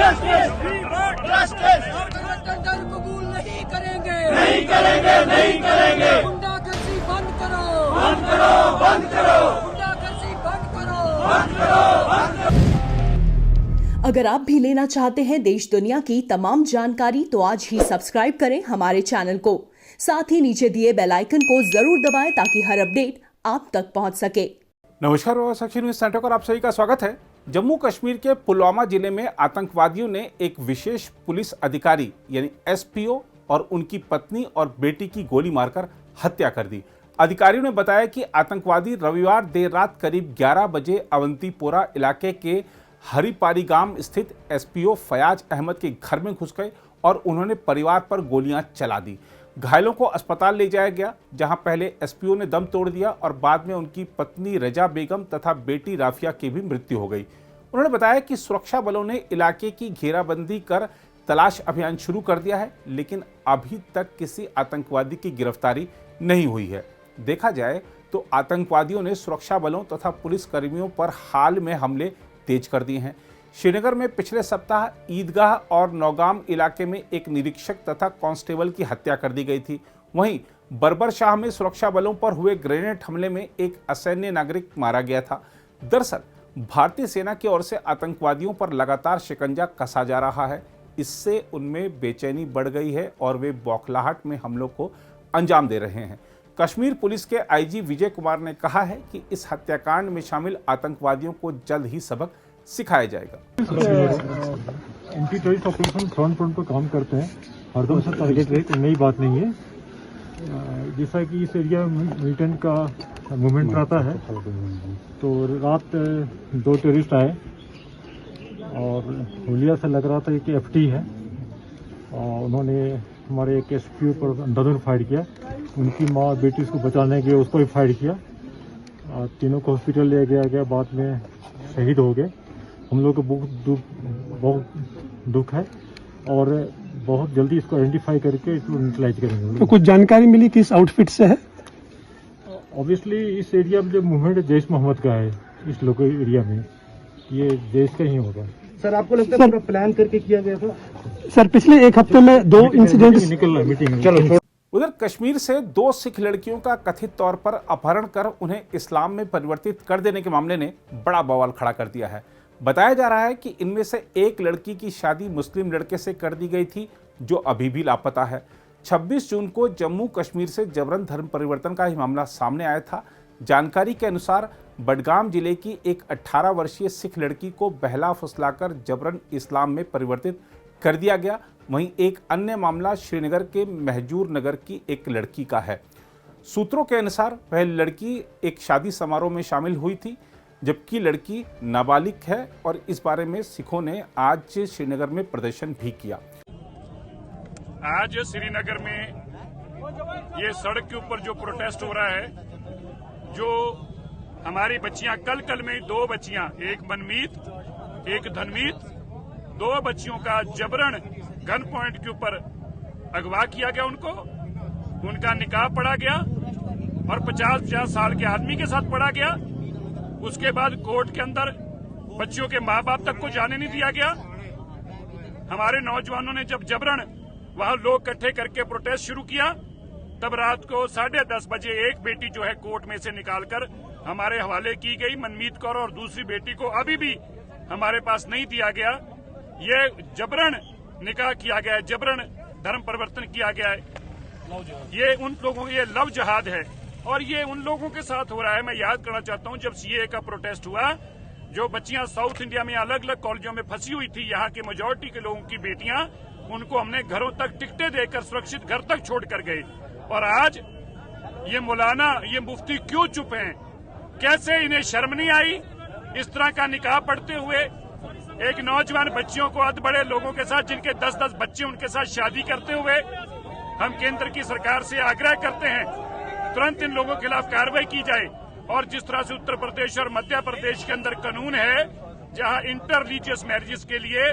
Tender कबूल नहीं करेंगे, नहीं करेंगे, नहीं करेंगे। गुंडागर्दी बंद करो, बंद करो, बंद करो, गुंडागर्दी बंद करो, बंद करो, बंद करो। अगर आप भी लेना चाहते हैं देश दुनिया की तमाम जानकारी तो आज ही सब्सक्राइब करें हमारे चैनल को। साथ ही नीचे दिए बेल आइकन को जरूर दबाएं ताकि हर अपडेट आप तक पहुंच सके। नमस्कार, साक्षी न्यूज सेंटर पर आप सभी का स्वागत है। जम्मू कश्मीर के पुलवामा जिले में आतंकवादियों ने एक विशेष पुलिस अधिकारी यानी एसपीओ और उनकी पत्नी और बेटी की गोली मारकर हत्या कर दी। अधिकारियों ने बताया कि आतंकवादी रविवार देर रात करीब 11 बजे अवंतीपोरा इलाके के हरिपारी गांव स्थित एसपीओ फयाज अहमद के घर में घुस गए और उन्होंने परिवार पर गोलियां चला दी। घायलों को अस्पताल ले जाया गया, जहां पहले एसपीओ ने दम तोड़ दिया और बाद में उनकी पत्नी रजा बेगम तथा बेटी राफिया की भी मृत्यु हो गई। उन्होंने बताया कि सुरक्षा बलों ने इलाके की घेराबंदी कर तलाश अभियान शुरू कर दिया है, लेकिन अभी तक किसी आतंकवादी की गिरफ्तारी नहीं हुई है। देखा जाए तो आतंकवादियों ने सुरक्षा बलों तथा पुलिस कर्मियों पर हाल में हमले तेज कर दिए हैं। श्रीनगर में पिछले सप्ताह ईदगाह और नौगाम इलाके में एक निरीक्षक तथा कांस्टेबल की हत्या कर दी गई थी। वहीं बर्बर शाह में सुरक्षा बलों पर हुए ग्रेनेड हमले में एक असैन्य नागरिक मारा गया था। दरअसल भारतीय सेना की ओर से आतंकवादियों पर लगातार शिकंजा कसा जा रहा है। इससे उनमें बेचैनी बढ़ गई है और वे बौखलाहट में हमलों को अंजाम दे रहे हैं। कश्मीर पुलिस के आईजी विजय कुमार ने कहा है कि इस हत्याकांड में शामिल आतंकवादियों को जल्द ही सबक सिखाया जाएगा। एंटी टेररिस्ट ऑपरेशन फ्रंट पर काम करते हैं, हरदम से टारगेट रहे, कोई नई बात नहीं है। जैसा कि इस एरिया में मिलिटेंट का मूवमेंट रहता है, तो रात 2 टेररिस्ट आए और हुलिया से लग रहा था कि एफटी है और उन्होंने हमारे एक एसपीओ पर अंधाधुंध फायर किया। उनकी माँ बेटी उसको बचाने गए, उसको भी फायर किया। तीनों को हॉस्पिटल ले गया, बाद में शहीद हो गए। हम लोग को बहुत दुख है और बहुत जल्दी इसको आइडेंटिफाई करके इसको न्यूट्रलाइज करेंगे। तो कुछ जानकारी मिली किस आउटफिट से है? ऑब्वियसली इस एरिया में जो मूवमेंट जैश मोहम्मद का है, इस लोकल एरिया में ये जैश का ही होगा। सर आपको लगता है पूरा प्लान करके किया गया था? सर पिछले एक हफ्ते में 2 इंसिडेंट निकल रहा मीटिंग। चलो। उधर कश्मीर से 2 सिख लड़कियों का कथित तौर पर अपहरण कर उन्हें इस्लाम में परिवर्तित कर देने के मामले ने बड़ा बवाल खड़ा कर दिया है। बताया जा रहा है कि इनमें से एक लड़की की शादी मुस्लिम लड़के से कर दी गई थी, जो अभी भी लापता है। 26 जून को जम्मू कश्मीर से जबरन धर्म परिवर्तन का ही मामला सामने आया था। जानकारी के अनुसार बडगाम जिले की एक 18 वर्षीय सिख लड़की को बहला फुसलाकर जबरन इस्लाम में परिवर्तित कर दिया गया। वहीं एक अन्य मामला श्रीनगर के महजूर नगर की एक लड़की का है। सूत्रों के अनुसार वह लड़की एक शादी समारोह में शामिल हुई थी, जबकि लड़की नाबालिग है और इस बारे में सिखों ने आज श्रीनगर में प्रदर्शन भी किया। आज श्रीनगर में ये सड़क के ऊपर जो प्रोटेस्ट हो रहा है, जो हमारी बच्चियां कल में 2 बच्चियां, एक मनमीत एक धनमीत, 2 बच्चियों का जबरन गन पॉइंट के ऊपर अगवा किया गया। उनका निकाह पढ़ा गया और 50 साल के आदमी के साथ पढ़ा गया। उसके बाद कोर्ट के अंदर बच्चियों के माँ बाप तक को जाने नहीं दिया गया। हमारे नौजवानों ने जब जबरन वहां लोग इकट्ठे करके प्रोटेस्ट शुरू किया, तब रात को 10:30 बजे एक बेटी जो है कोर्ट में से निकालकर हमारे हवाले की गई, मनमीत कौर, और दूसरी बेटी को अभी भी हमारे पास नहीं दिया गया। ये जबरन निकाह किया गया है, जबरन धर्म परिवर्तन किया गया है। ये उन लोगों ये लव जहाद है और ये उन लोगों के साथ हो रहा है। मैं याद करना चाहता हूं, जब सीए का प्रोटेस्ट हुआ, जो बच्चियां साउथ इंडिया में अलग अलग कॉलेजों में फंसी हुई थी, यहाँ के मेजोरिटी के लोगों की बेटियां, उनको हमने घरों तक टिकटें देकर सुरक्षित घर तक छोड़ कर गए। और आज ये मौलाना, ये मुफ्ती क्यों चुप हैं? कैसे इन्हें शर्म नहीं आई इस तरह का निकाह पढ़ते हुए? एक नौजवान बच्चियों को अध बड़े लोगों के साथ, जिनके 10-10 बच्चे, उनके साथ शादी करते हुए हम केंद्र की सरकार से आग्रह करते हैं तुरंत इन लोगों के खिलाफ कार्रवाई की जाए। और जिस तरह से उत्तर प्रदेश और मध्य प्रदेश के अंदर कानून है, जहां इंटर रिलीजियस मैरिजेस के लिए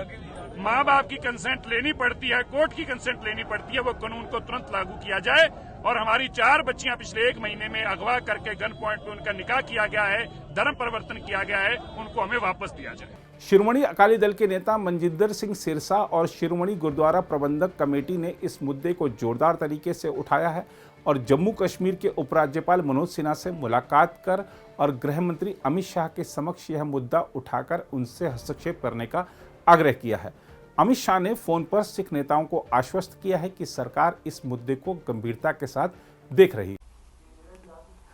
माँ बाप की कंसेंट लेनी पड़ती है, कोर्ट की कंसेंट लेनी पड़ती है, वो कानून को तुरंत लागू किया जाए। और हमारी 4 बच्चियां पिछले 1 महीने में अगवा करके गन पॉइंट पे उनका निकाह किया गया है, धर्म परिवर्तन किया गया है, उनको हमें वापस दिया जाए। शिरोमणि अकाली दल के नेता मनजिंदर सिंह सिरसा और शिरोमणि गुरुद्वारा प्रबंधक कमेटी ने इस मुद्दे को जोरदार तरीके से उठाया है और जम्मू कश्मीर के उपराज्यपाल मनोज सिन्हा से मुलाकात कर और गृह मंत्री अमित शाह के समक्ष यह मुद्दा उठाकर उनसे हस्तक्षेप करने का आग्रह किया है। अमित शाह ने फोन पर सिख नेताओं को आश्वस्त किया है कि सरकार इस मुद्दे को गंभीरता के साथ देख रही है।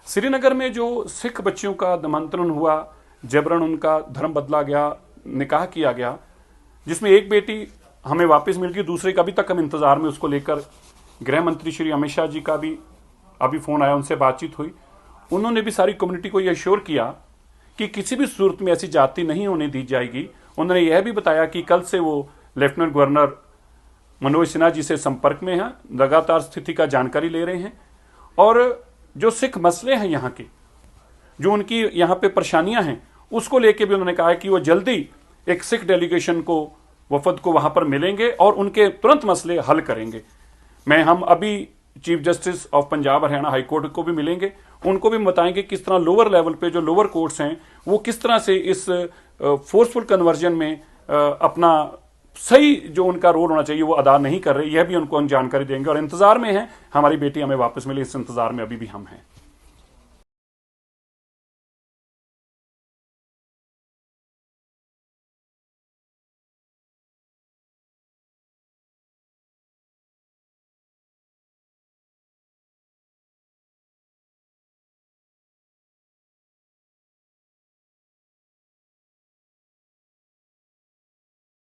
श्रीनगर में जो सिख बच्चियों का धर्मांतरण हुआ, जबरन उनका धर्म बदला गया, निकाह किया गया, जिसमें एक बेटी हमें वापस मिल गई, दूसरे का अभी तक हम इंतजार में, उसको लेकर गृह मंत्री श्री अमित शाह जी का भी अभी फोन आया, उनसे बातचीत हुई। उन्होंने भी सारी कम्युनिटी को यह एश्योर किया कि किसी भी सूरत में ऐसी जाति नहीं होने दी जाएगी। उन्होंने यह भी बताया कि कल से वो लेफ्टिनेंट गवर्नर मनोज सिन्हा जी से संपर्क में हैं, लगातार स्थिति का जानकारी ले रहे हैं और जो सिख मसले हैं यहाँ के, जो उनकी यहाँ पे परेशानियां हैं, उसको लेके भी उन्होंने कहा है कि वो जल्दी एक सिख डेलीगेशन को, वफद को वहां पर मिलेंगे और उनके तुरंत मसले हल करेंगे। हम अभी chief justice of Punjab Haryana high court को भी मिलेंगे, उनको भी बताएंगे किस तरह लोअर लेवल पे जो लोअर कोर्ट्स हैं वो किस तरह से इस फोर्सफुल कन्वर्जन में अपना सही जो उनका रोल होना चाहिए वो अदा नहीं कर रहे, यह भी उनको हम जानकारी देंगे और इंतजार में हैं। हमारी बेटी हमें वापस मिले, इस इंतजार में अभी भी हम हैं।